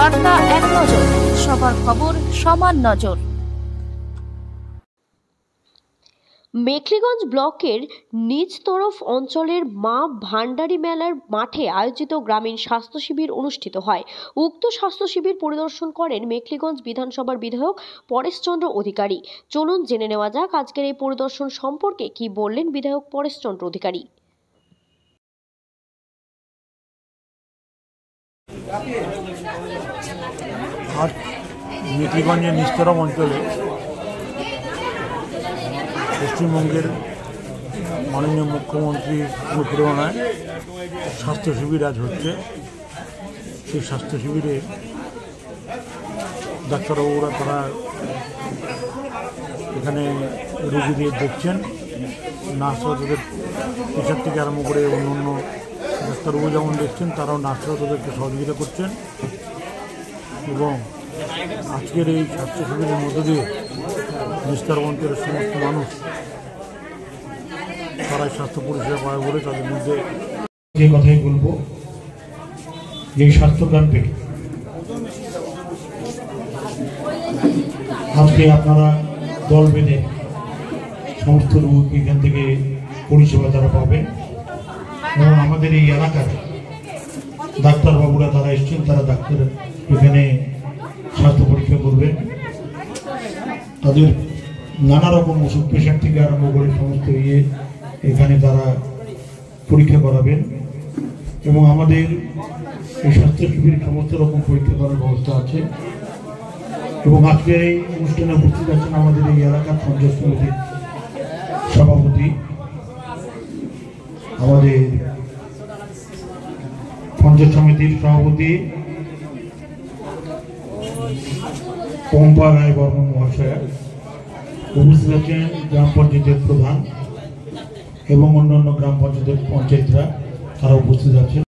বার্তা এক নজর, সবার খবর সমান নজর। মেখলিগঞ্জ ব্লকের নিচতরফ অঞ্চলের মা ভান্ডারী মেলার মাঠে আয়োজিত গ্রামীণ স্বাস্থ্য শিবির অনুষ্ঠিত হয়। উক্ত স্বাস্থ্য শিবির পরিদর্শন করেন মেখলিগঞ্জ বিধানসভার বিধায়ক পরেশচন্দ্র অধিকারী। চলুন জেনে নেওয়া যাক আজকের এই পরিদর্শন সম্পর্কে কি বললেন বিধায়ক পরেশচন্দ্র অধিকারী। আজ মেখলিগঞ্জের নিচতরফ অঞ্চলে পশ্চিমবঙ্গের মাননীয় মুখ্যমন্ত্রীর অনুপ্রেরণায় স্বাস্থ্য শিবির আজ হচ্ছে। সেই স্বাস্থ্য শিবিরে ডাক্তারবাবুরা তারা এখানে রোগীদের দেখছেন, নার্সরা তাদের পেশার থেকে আরম্ভ করে অন্য অন্য ডাক্তারবাবু যেমন দেখছেন, তারাও নার্সরা তাদেরকে সহযোগিতা করছেন। এবং আজকের এই স্বাস্থ্য শিবিরের মধ্য দিয়ে নিচতরফ অঞ্চলের সমস্ত মানুষ তারাই স্বাস্থ্য পরিষেবা পায় বলে তাদের মধ্যে যে কথাই বলবো, যে স্বাস্থ্য ক্যাম্পে আজকে আপনারা দল বেঁধে সমস্ত রোগ এখান থেকে পরিষেবা তারা পাবেন। এবং আমাদের এই এলাকার ডাক্তারবাবুরা তারা এসছেন, তারা ডাক্তার এখানে স্বাস্থ্য পরীক্ষা করবেন। তাদের নানা রকম ওষুধ পেশেন্ট থেকে আরম্ভ করে সমস্ত এখানে তারা পরীক্ষা করাবেন। এবং আমাদের এই স্বাস্থ্য শিবিরে সমস্ত রকম পরীক্ষা করার ব্যবস্থা আছে। এবং আজকের এই অনুষ্ঠানে উপস্থিত আছেন আমাদের এই এলাকার পঞ্চায়েত সমিতির সভাপতি, আমাদের পঞ্চায়েত সমিতির সভাপতি পম্পা রায় বর্মন মহাশয়া, উপস্থিত আছেন গ্রাম পঞ্চায়েতের প্রধান এবং অন্যান্য গ্রাম পঞ্চায়েতের পঞ্চায়েতরা, তারা উপস্থিত আছেন।